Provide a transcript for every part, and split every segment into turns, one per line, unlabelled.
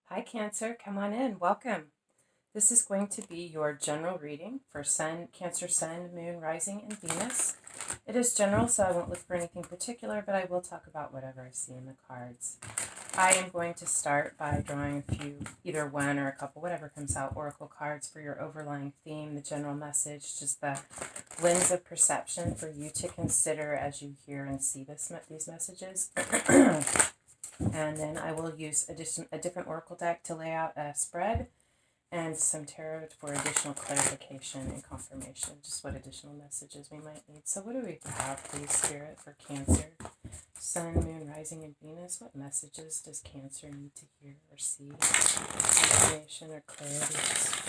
Hi Cancer, come on in, welcome. This is going to be your general reading for Cancer, Sun, Moon, Rising, and Venus. It is general, so I won't look for anything particular, but I will talk about whatever I see in the cards. I am going to start by drawing a few, either one or a couple, whatever comes out, oracle cards for your overlying theme, the general message, just the lens of perception for you to consider as you hear and see these messages. And then I will use a different oracle deck to lay out a spread and some tarot for additional clarification and confirmation, just what additional messages we might need. So what do we have, please, Spirit, for Cancer, Sun, Moon, Rising, and Venus? What messages does Cancer need to hear or see? Information or clarity?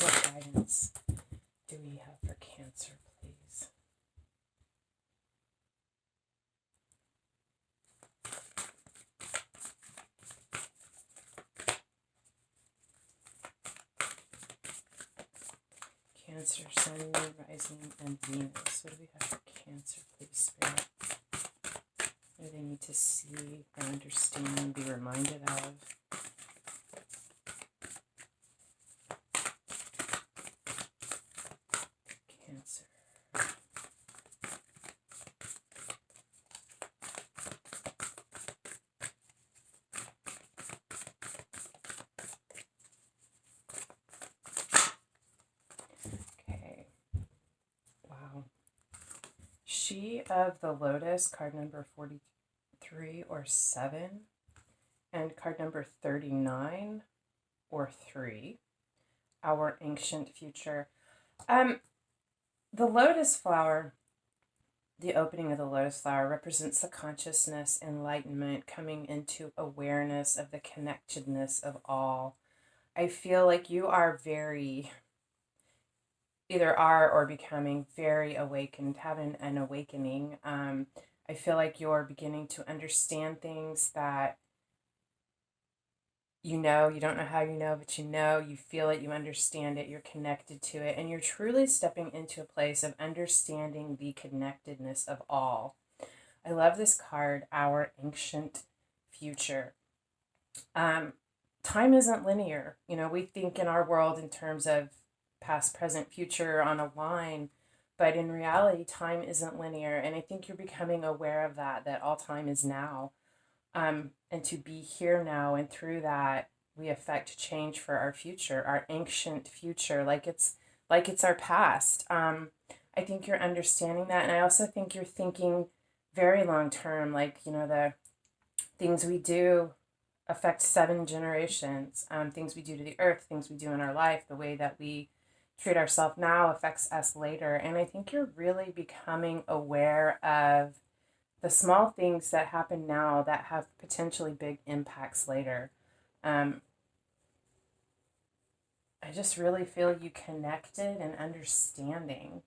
What guidance do we have for Cancer, please? Cancer, Sun, Moon, Rising, and Venus. What do we have for Cancer, please, Spirit? What do they need to see or understand, be reminded of? Cancer. She of the Lotus, card number 43 or 7, and card number 39 or 3, our ancient future. The lotus flower, the opening of the lotus flower, represents the consciousness, enlightenment, coming into awareness of the connectedness of all. I feel like you are either are or becoming very awakened, having an awakening. I feel like you're beginning to understand things that you don't know how but you feel it, you understand it, you're connected to it, and you're truly stepping into a place of understanding the connectedness of all. I love this card, our ancient future. Time isn't linear. We think in our world in terms of past, present, future on a line, but in reality, time isn't linear, and I think you're becoming aware of that all time is now, and to be here now, and through that, we affect change for our future, our ancient future, like it's our past. I think you're understanding that, and I also think you're thinking very long term, like, the things we do affect 7 generations, things we do to the earth, things we do in our life, the way that we treat ourselves now affects us later. And I think you're really becoming aware of the small things that happen now that have potentially big impacts later. I just really feel you connected and understanding.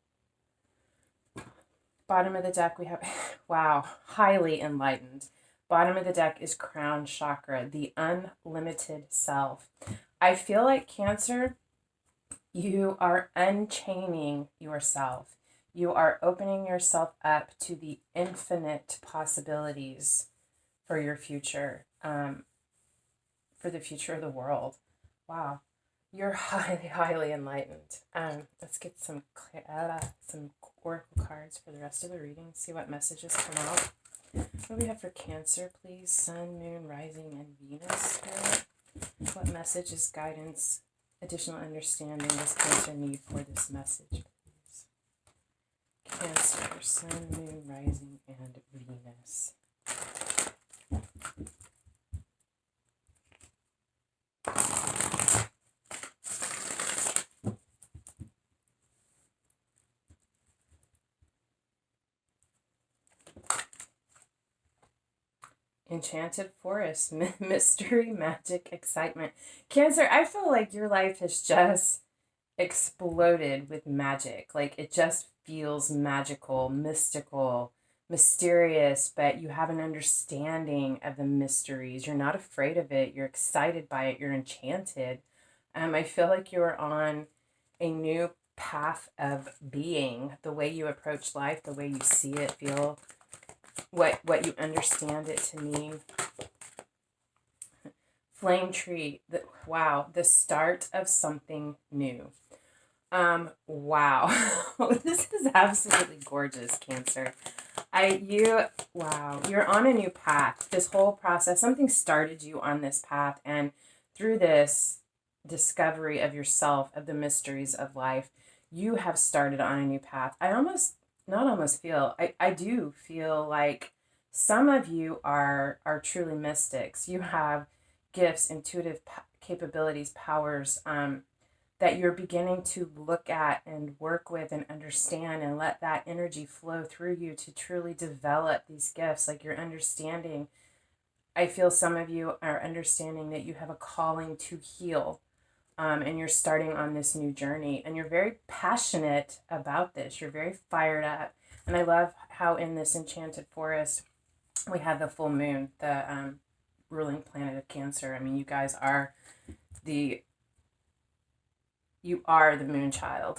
Bottom of the deck we have, wow, highly enlightened. Bottom of the deck is crown chakra, the unlimited self. I feel like Cancer, you are unchaining yourself. You are opening yourself up to the infinite possibilities for your future, for the future of the world. Wow, you're highly, highly enlightened. Let's get some oracle cards for the rest of the reading. See what messages come out. What do we have for Cancer, please? Sun, Moon, Rising, and Venus, Spirit. What messages, guidance, additional understanding does Cancer need for this message, please? Cancer, Sun, Moon, Rising, and Venus. Enchanted forest, mystery, magic, excitement. Cancer, I feel like your life has just exploded with magic. Like, it just feels magical, mystical, mysterious, but you have an understanding of the mysteries. You're not afraid of it. You're excited by it. You're enchanted. I feel like you're on a new path of being. The way you approach life, the way you see it, feel what you understand it to mean. Flame tree, Wow, the start of something new. Wow. This is absolutely gorgeous, Cancer. Wow, you're on a new path. This whole process, something started you on this path, and through this discovery of yourself, of the mysteries of life, you have started on a new path. Not almost feel, I do feel like some of you are truly mystics. You have gifts, intuitive capabilities, powers, that you're beginning to look at and work with and understand, and let that energy flow through you to truly develop these gifts. Like you're understanding, I feel some of you are understanding that you have a calling to heal, and you're starting on this new journey, and you're very passionate about this. You're very fired up. And I love how in this enchanted forest we have the full moon, the ruling planet of Cancer. I mean, the you are the moon child.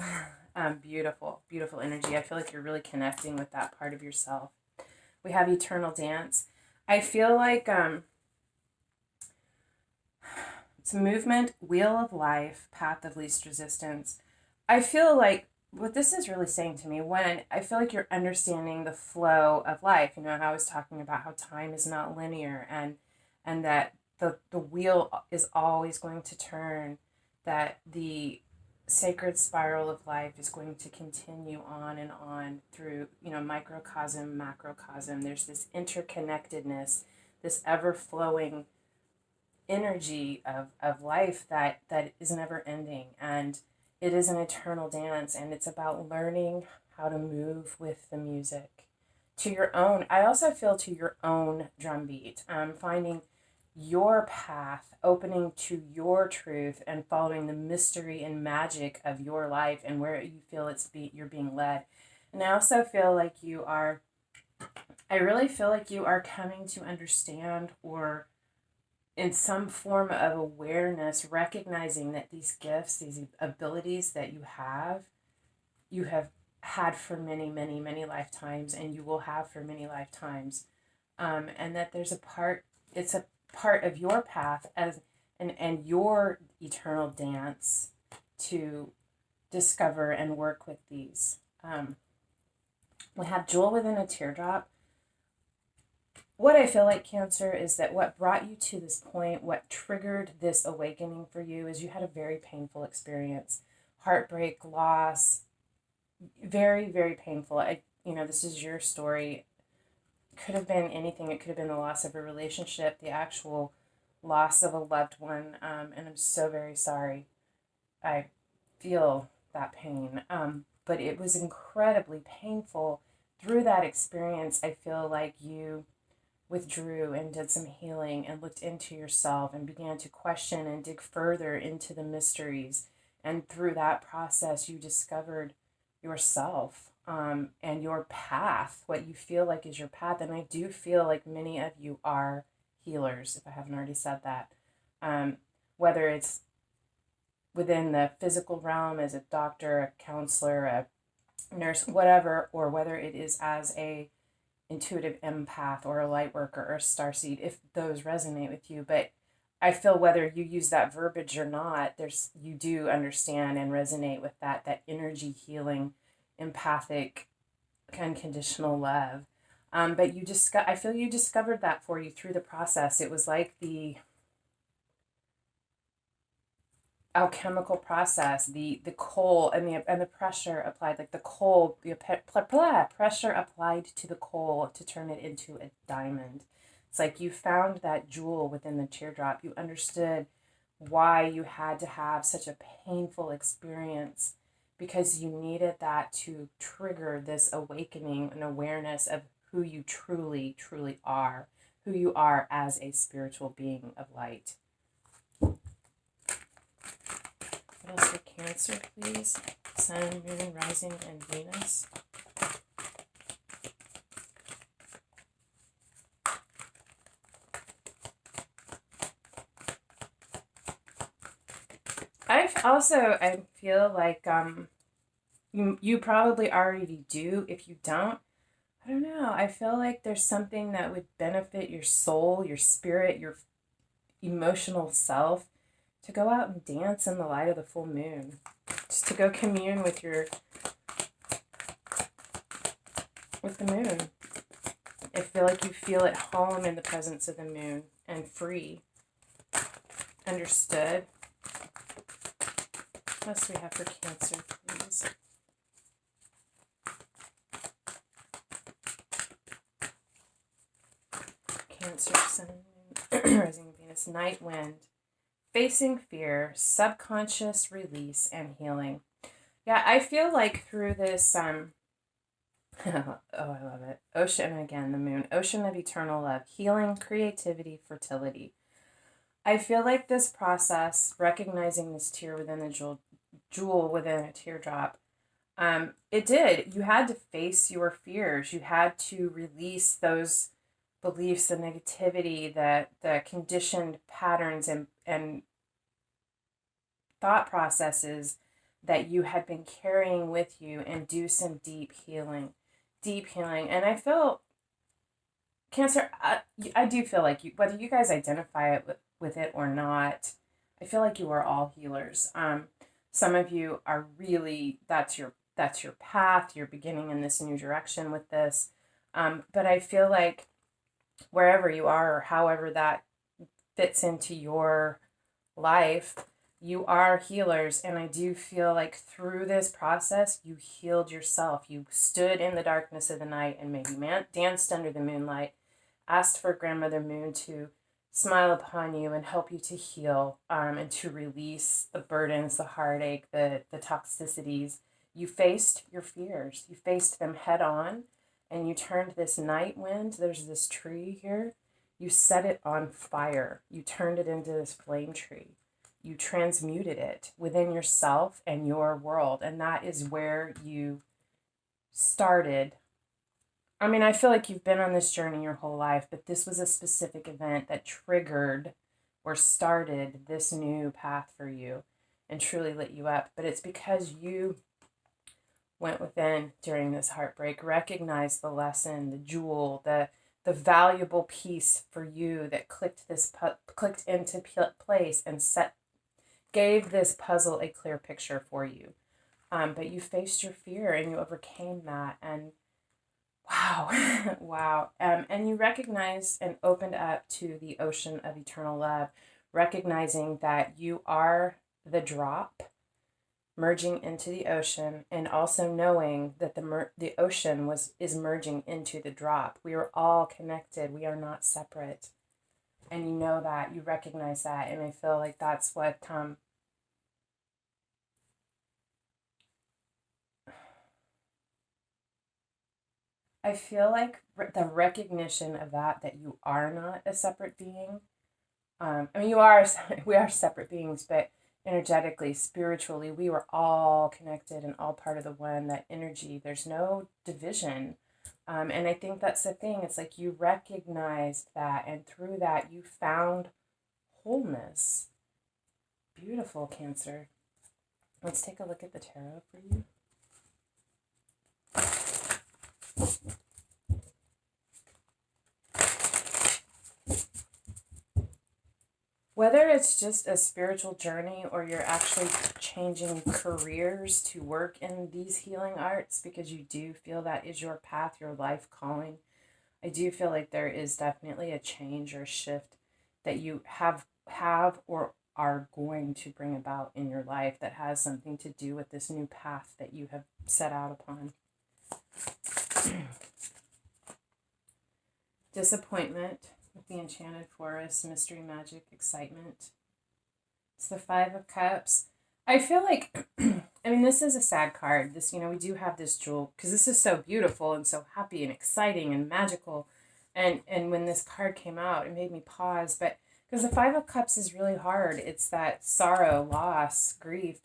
Beautiful, beautiful energy. I feel like you're really connecting with that part of yourself. We have eternal dance. I feel like it's movement, wheel of life, path of least resistance. I feel like what this is really saying to me, when I feel like you're understanding the flow of life. You know how I was talking about how time is not linear, and that the wheel is always going to turn, that the sacred spiral of life is going to continue on and on through, microcosm, macrocosm. There's this interconnectedness, this ever flowing energy of life that is never ending. And it is an eternal dance, and it's about learning how to move with the music to your own. I also feel to your own drumbeat, finding your path, opening to your truth, and following the mystery and magic of your life and where you feel you're being led. And I also feel like I really feel like you are coming to understand, or in some form of awareness, recognizing that these gifts, these abilities that you have had for many, many, many lifetimes, and you will have for many lifetimes. And that it's a part of your path and your eternal dance to discover and work with these. We have jewel within a teardrop. What I feel like, Cancer, is that what brought you to this point, what triggered this awakening for you, is you had a very painful experience, heartbreak, loss, very, very painful. This is your story. Could have been anything. It could have been the loss of a relationship, the actual loss of a loved one, and I'm so very sorry. I feel that pain, but it was incredibly painful. Through that experience, I feel like you withdrew and did some healing and looked into yourself and began to question and dig further into the mysteries. And through that process, you discovered yourself, and your path, what you feel like is your path. And I do feel like many of you are healers, if I haven't already said that. Whether it's within the physical realm as a doctor, a counselor, a nurse, whatever, or whether it is as a intuitive empath or a light worker or a starseed, if those resonate with you. But I feel whether you use that verbiage or not, you do understand and resonate with that energy healing, empathic, unconditional love. But I feel you discovered that for you through the process. It was like the alchemical process, the coal and the pressure applied, like the coal, the pressure applied to the coal to turn it into a diamond. It's like you found that jewel within the teardrop. You understood why you had to have such a painful experience, because you needed that to trigger this awakening and awareness of who you truly, truly are, who you are as a spiritual being of light. What else for Cancer, please? Sun, Moon, Rising, and Venus. I feel like you probably already do. If you don't, I don't know. I feel like there's something that would benefit your soul, your spirit, your emotional self, to go out and dance in the light of the full moon, just to go commune with the moon. I feel like you feel at home in the presence of the moon and free. Understood. What else do we have for Cancer, please? Cancer, Sun, Rising Venus, Night Wind. Facing fear, subconscious release, and healing. Yeah, I feel like through this, oh, I love it. Ocean, again, the moon. Ocean of eternal love, healing, creativity, fertility. I feel like this process, recognizing this tear within the jewel within a teardrop, it did. You had to face your fears. You had to release those beliefs, the negativity, the conditioned patterns and thought processes that you had been carrying with you, and do some deep healing. And I feel, Cancer, I do feel like you, whether you guys identify it with it or not, I feel like you are all healers. Some of you are really, that's your path. You're beginning in this new direction with this. But I feel like wherever you are, or however that fits into your life, you are healers. And I do feel like through this process, you healed yourself. You stood in the darkness of the night and maybe danced under the moonlight, asked for Grandmother Moon to smile upon you and help you to heal, and to release the burdens, the heartache, the toxicities. You faced your fears. You faced them head on, and you turned this night wind. There's this tree here. You set it on fire. You turned it into this flame tree. You transmuted it within yourself and your world. And that is where you started. I mean, I feel like you've been on this journey your whole life, but this was a specific event that triggered or started this new path for you and truly lit you up. But it's because you went within during this heartbreak, recognized the lesson, the jewel, the valuable piece for you that clicked into place and gave this puzzle a clear picture for you. But you faced your fear and you overcame that, and wow, wow. And you recognized and opened up to the ocean of eternal love, recognizing that you are the drop merging into the ocean, and also knowing that the ocean is merging into the drop. We are all connected. We are not separate. And you know that, you recognize that, and I feel like that's what I feel like the recognition of that you are not a separate being. I mean, we are separate beings, but energetically, spiritually, we were all connected and all part of the one, that energy. There's no division. And I think that's the thing. It's like you recognized that, and through that, you found wholeness. Beautiful, Cancer. Let's take a look at the tarot for you. Whether it's just a spiritual journey or you're actually changing careers to work in these healing arts because you do feel that is your path, your life calling, I do feel like there is definitely a change or shift that you have or are going to bring about in your life that has something to do with this new path that you have set out upon. Disappointment with the Enchanted Forest, mystery, magic, excitement. It's the Five of Cups. I feel like, I mean, this is a sad card. This, we do have this jewel, because this is so beautiful and so happy and exciting and magical. And when this card came out, it made me pause. But because the Five of Cups is really hard. It's that sorrow, loss, grief.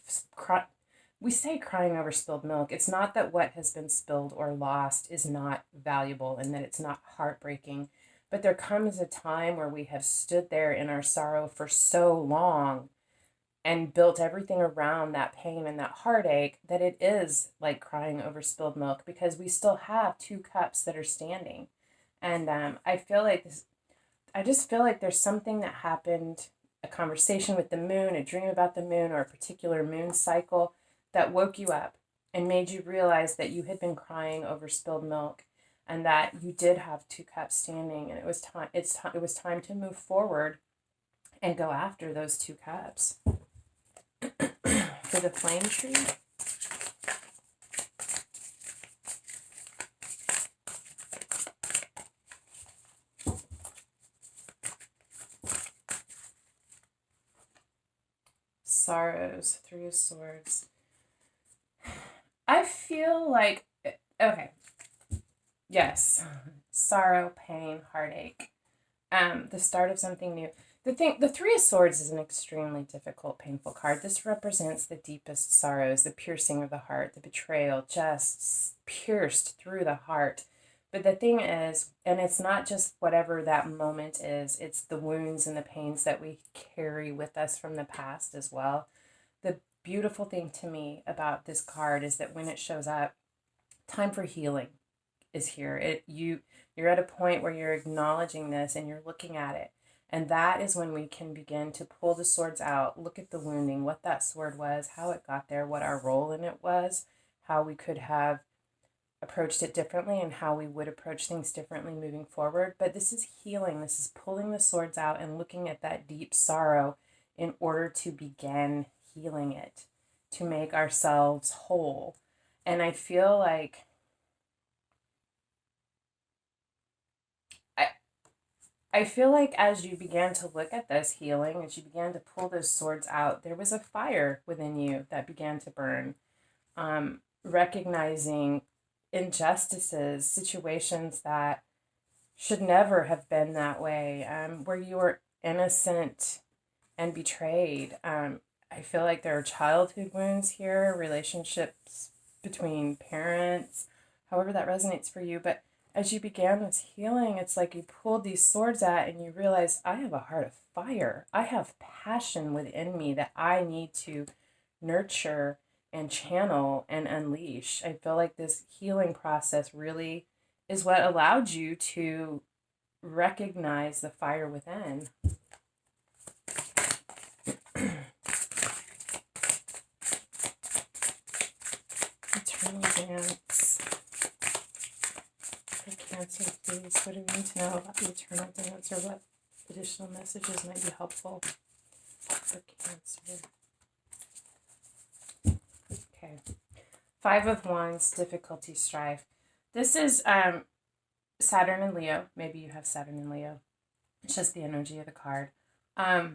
We say crying over spilled milk. It's not that what has been spilled or lost is not valuable and that it's not heartbreaking. But there comes a time where we have stood there in our sorrow for so long and built everything around that pain and that heartache that it is like crying over spilled milk, because we still have two cups that are standing. And I just feel like there's something that happened a conversation with the moon, a dream about the moon, or a particular moon cycle that woke you up and made you realize that you had been crying over spilled milk and that you did have 2 cups standing, and it was time to move forward and go after those 2 cups. For the flame tree, sorrows, 3 of Swords. I feel like, okay, yes, sorrow, pain, heartache, the start of something new. The 3 of Swords is an extremely difficult, painful card. This represents the deepest sorrows, the piercing of the heart, the betrayal, just pierced through the heart. But the thing is, and it's not just whatever that moment is, it's the wounds and the pains that we carry with us from the past as well. The beautiful thing to me about this card is that when it shows up, time for healing is here. You're at a point where you're acknowledging this and you're looking at it. And that is when we can begin to pull the swords out, look at the wounding, what that sword was, how it got there, what our role in it was, how we could have approached it differently, and how we would approach things differently moving forward. But this is healing. This is pulling the swords out and looking at that deep sorrow in order to begin healing it, to make ourselves whole. And I feel like I feel like as you began to look at this healing, as you began to pull those swords out, there was a fire within you that began to burn. Recognizing injustices, situations that should never have been that way, where you were innocent and betrayed. I feel like there are childhood wounds here, relationships between parents, however that resonates for you. But as you began this healing, it's like you pulled these swords out and you realize, I have a heart of fire. I have passion within me that I need to nurture and channel and unleash. I feel like this healing process really is what allowed you to recognize the fire within. Eternal dance. For Cancer, please. What do we need to know about the eternal dance, or what additional messages might be helpful for Cancer? Okay. 5 of Wands, difficulty, strife. This is Saturn and Leo. Maybe you have Saturn and Leo. It's just the energy of the card. I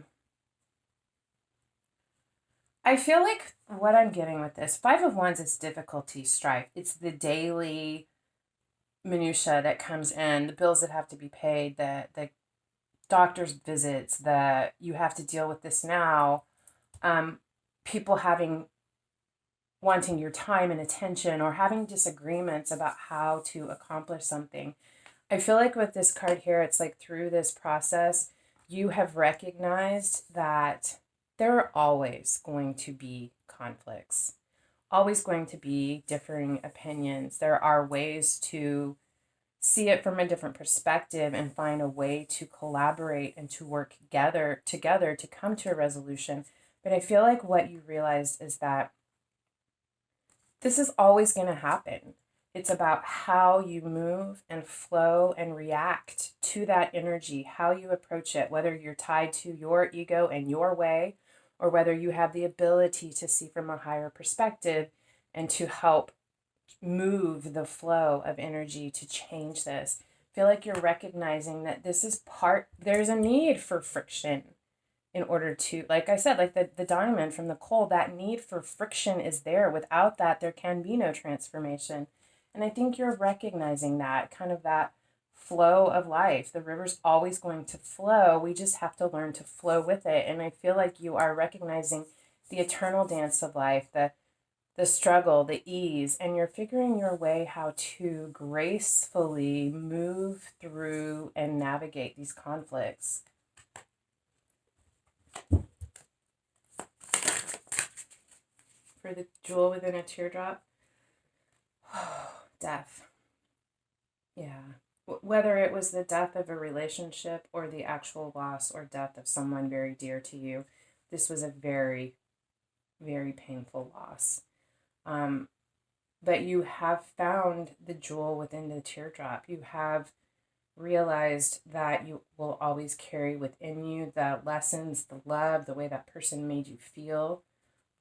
feel like what I'm getting with this, 5 of Wands is difficulty, strife. It's the daily minutia that comes in, the bills that have to be paid, the doctor's visits, that you have to deal with this now, people wanting your time and attention, or having disagreements about how to accomplish something. I feel like with this card here, it's like through this process, you have recognized that there are always going to be conflicts, always going to be differing opinions. There are ways to see it from a different perspective and find a way to collaborate and to work together to come to a resolution. But I feel like what you realized is that this is always going to happen. It's about how you move and flow and react to that energy, how you approach it, whether you're tied to your ego and your way, or whether you have the ability to see from a higher perspective and to help move the flow of energy to change this. I feel like you're recognizing that this is there's a need for friction in order to, like I said, like the diamond from the coal, that need for friction is there. Without that, there can be no transformation. And I think you're recognizing that, kind of that flow of life. The river's always going to flow. We just have to learn to flow with it. And I feel like you are recognizing the eternal dance of life, the struggle, the ease, and you're figuring your way how to gracefully move through and navigate these conflicts. For the jewel within a teardrop, death. Yeah. whether it was the death of a relationship or the actual loss or death of someone very dear to you, this was a very, very painful loss. But you have found the jewel within the teardrop. You have realized that you will always carry within you the lessons, the love, the way that person made you feel,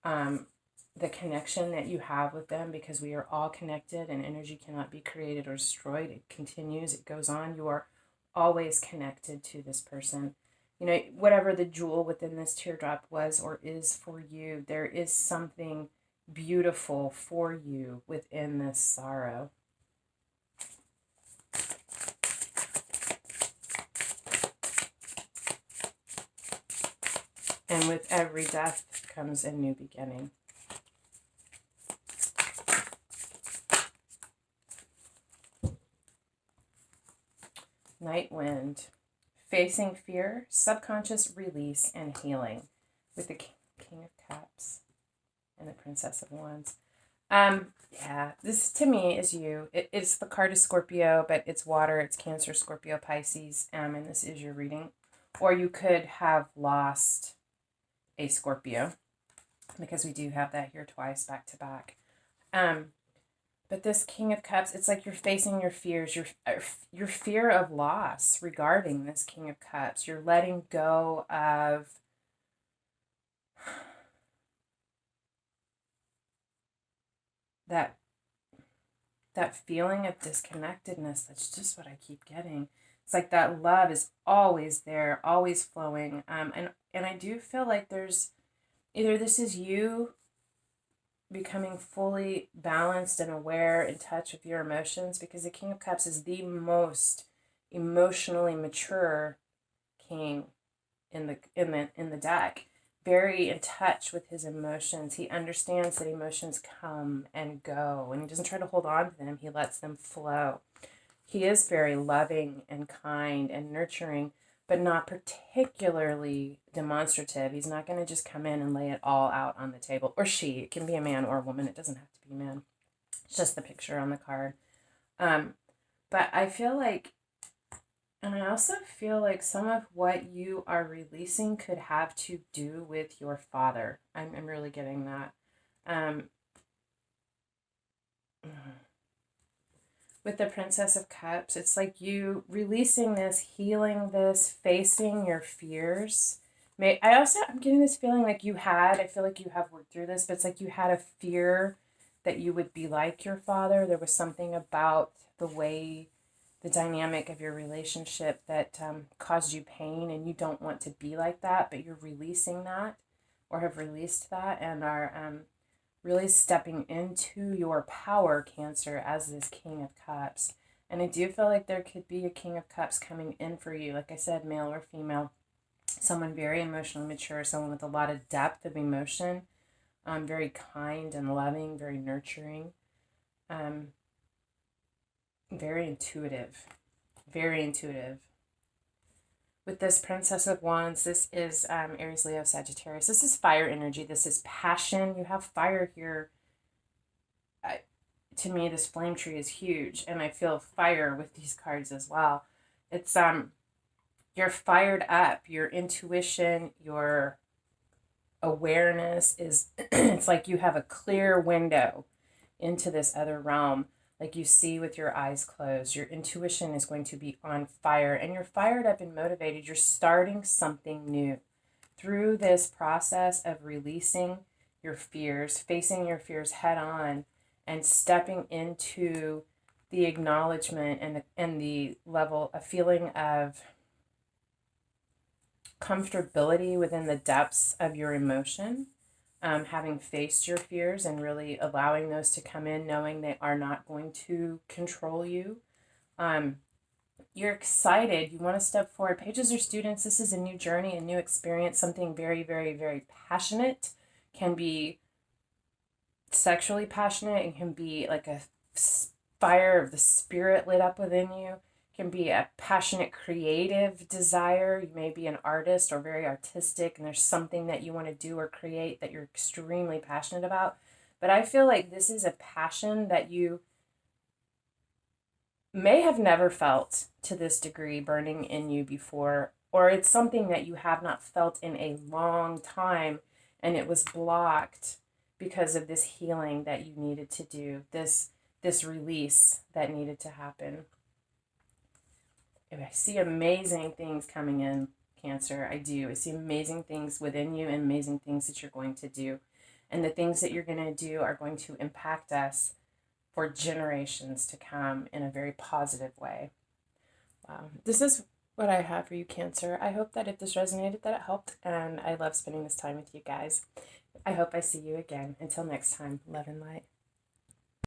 the connection that you have with them, because we are all connected and energy cannot be created or destroyed. It continues, it goes on. You are always connected to this person. You know, whatever the jewel within this teardrop was or is for you, there is something beautiful for you within this sorrow. And with every death comes a new beginning. Night Wind. Facing fear, subconscious release, and healing. With the King of Cups and the Princess of Wands. Yeah, this to me is you. It's the card of Scorpio, but it's water. It's Cancer, Scorpio, Pisces, and this is your reading. Or you could have lost a Scorpio, because we do have that here twice back to back. But this King of Cups, it's like you're facing your fears, your fear of loss regarding this King of Cups. You're letting go of that feeling of disconnectedness. That's just what I keep getting. It's like that love is always there, always flowing. And I do feel like there's either this is you becoming fully balanced and aware, in touch with your emotions, because the King of Cups is the most emotionally mature king in the deck. Very in touch with his emotions. He understands that emotions come and go, and he doesn't try to hold on to them. He lets them flow. He is very loving and kind and nurturing, but not particularly demonstrative. He's not going to just come in and lay it all out on the table. Or she. It can be a man or a woman. It doesn't have to be a man. It's just the picture on the card. But I feel like, and I also feel like some of what you are releasing could have to do with your father. I'm really getting that. With the Princess of Cups, it's like you releasing this, healing this, facing your fears. I'm getting this feeling like I feel like you have worked through this, but it's like you had a fear that you would be like your father. There was something about the dynamic of your relationship that caused you pain, and you don't want to be like that, but you're releasing that, or have released that, and are really stepping into your power, Cancer, as this King of Cups. And I do feel like there could be a King of Cups coming in for you. Like I said, male or female. Someone very emotionally mature, someone with a lot of depth of emotion. Very kind and loving, very nurturing. Very intuitive. Very intuitive. With this Princess of Wands, this is Aries, Leo, Sagittarius. This is fire energy. This is passion. You have fire here. To me, this flame tree is huge, and I feel fire with these cards as well. It's you're fired up. Your intuition, your awareness is. It's like you have a clear window into this other realm. Like you see with your eyes closed. Your intuition is going to be on fire, and you're fired up and motivated. You're starting something new through this process of releasing your fears, facing your fears head on, and stepping into the acknowledgement and the level, a feeling of comfortability within the depths of your emotion. Having faced your fears and really allowing those to come in, knowing they are not going to control you. You're excited. You want to step forward. Pages are students. This is a new journey, a new experience, something very, very, very passionate. Can be sexually passionate. It can be like a fire of the spirit lit up within you. Can be a passionate creative desire. You may be an artist or very artistic, and there's something that you want to do or create that you're extremely passionate about. But I feel like this is a passion that you may have never felt to this degree burning in you before, or it's something that you have not felt in a long time and it was blocked because of this healing that you needed to do, this release that needed to happen. I see amazing things coming in, Cancer. I do. I see amazing things within you and amazing things that you're going to do. And the things that you're going to do are going to impact us for generations to come in a very positive way. Wow. This is what I have for you, Cancer. I hope that if this resonated, that it helped. And I love spending this time with you guys. I hope I see you again. Until next time, love and light.